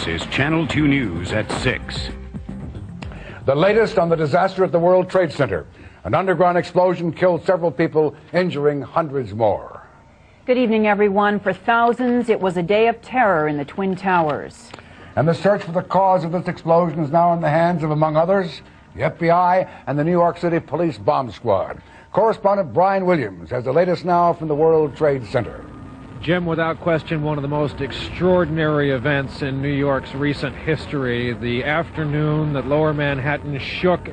This is Channel 2 News at 6. The latest on the disaster at the World Trade Center. An underground explosion killed several people, injuring hundreds more. Good evening, everyone. For thousands, it was a day of terror in the Twin Towers. And the search for the cause of this explosion is now in the hands of, among others, the FBI and the New York City Police Bomb Squad. Correspondent Brian Williams has the latest now from the World Trade Center. Jim, without question, one of the most extraordinary events in New York's recent history. The afternoon that Lower Manhattan shook.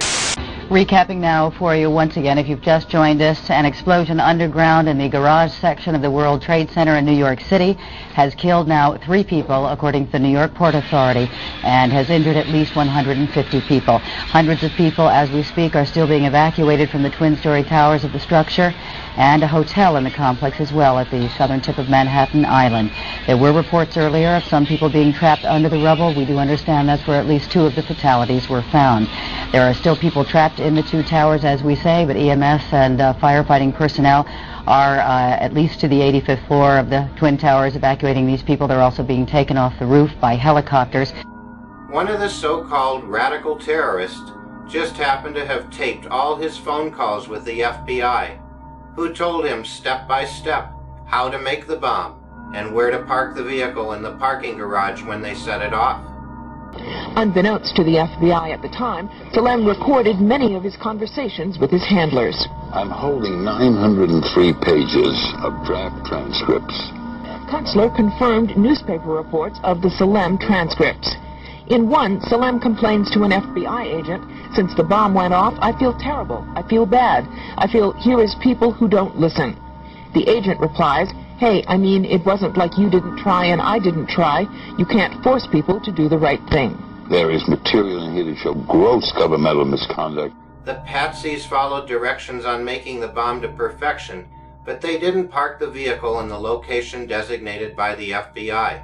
Recapping now for you once again, if you've just joined us, an explosion underground in the garage section of the World Trade Center in New York City has killed now 3 people, according to the New York Port Authority, and has injured at least 150 people. Hundreds of people, as we speak, are still being evacuated from the twin-story towers of the structure, and a hotel in the complex as well at the southern tip of Manhattan Island. There were reports earlier of some people being trapped under the rubble. We do understand that's where at least 2 of the fatalities were found. There are still people trapped in the 2 towers, as we say, but EMS and firefighting personnel are at least to the 85th floor of the Twin Towers evacuating these people. They're also being taken off the roof by helicopters. One of the so-called radical terrorists just happened to have taped all his phone calls with the FBI, who told him step by step how to make the bomb and where to park the vehicle in the parking garage when they set it off. Unbeknownst to the FBI at the time, Salem recorded many of his conversations with his handlers. I'm holding 903 pages of draft transcripts. Kunstler confirmed newspaper reports of the Salem transcripts. In one, Salem complains to an FBI agent, "Since the bomb went off, I feel terrible. I feel bad. I feel here is people who don't listen." The agent replies, "Hey, I mean, it wasn't like you didn't try and I didn't try. You can't force people to do the right thing." There is material in here to show gross governmental misconduct. The patsies followed directions on making the bomb to perfection, but they didn't park the vehicle in the location designated by the FBI.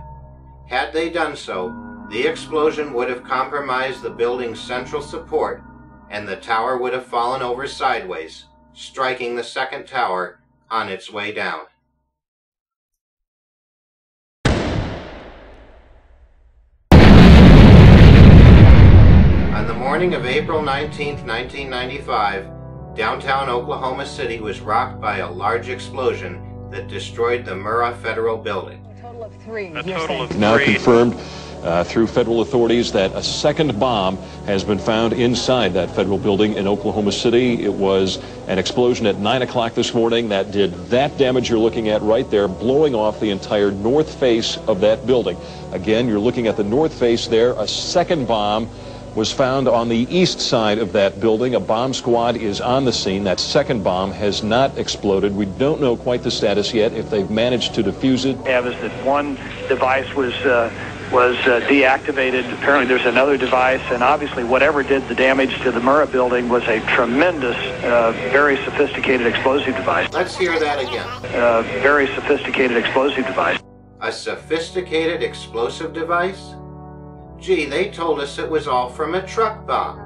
Had they done so, the explosion would have compromised the building's central support, and the tower would have fallen over sideways, striking the second tower on its way down. On the morning of April 19, 1995, downtown Oklahoma City was rocked by a large explosion that destroyed the Murrah Federal Building. A total of 3. Now confirmed through federal authorities that a second bomb has been found inside that federal building in Oklahoma City. It was an explosion at 9 o'clock this morning that did that damage you're looking at right there, blowing off the entire north face of that building. Again, you're looking at the north face there. A second bomb was found on the east side of that building. A bomb squad is on the scene. That second bomb has not exploded. We don't know quite the status yet, if they've managed to defuse it. Is that one device was deactivated. Apparently there's another device, and obviously whatever did the damage to the Murrah building was a tremendous, very sophisticated explosive device. Let's hear that again. Very sophisticated explosive device. A sophisticated explosive device? Gee, they told us it was all from a truck bomb.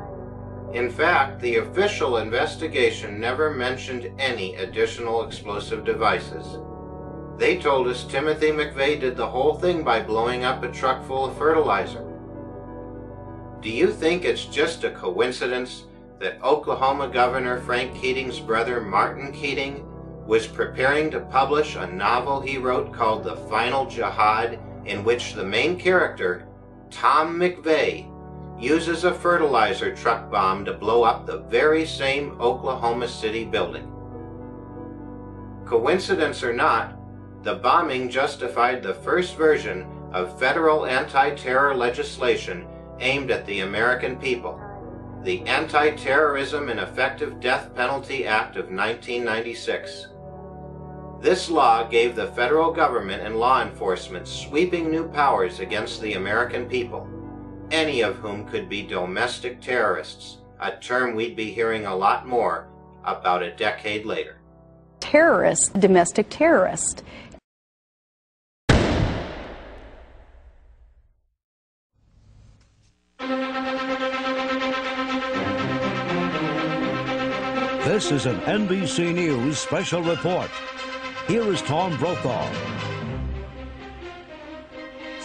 In fact, the official investigation never mentioned any additional explosive devices. They told us Timothy McVeigh did the whole thing by blowing up a truck full of fertilizer. Do you think it's just a coincidence that Oklahoma Governor Frank Keating's brother Martin Keating was preparing to publish a novel he wrote called The Final Jihad, in which the main character, Tom McVeigh, uses a fertilizer truck bomb to blow up the very same Oklahoma City building? Coincidence or not, the bombing justified the first version of federal anti-terror legislation aimed at the American people, the Anti-Terrorism and Effective Death Penalty Act of 1996. This law gave the federal government and law enforcement sweeping new powers against the American people, any of whom could be domestic terrorists, a term we'd be hearing a lot more about a decade later. Terrorist, domestic terrorist. This is an NBC News special report. Here is Tom Brokaw.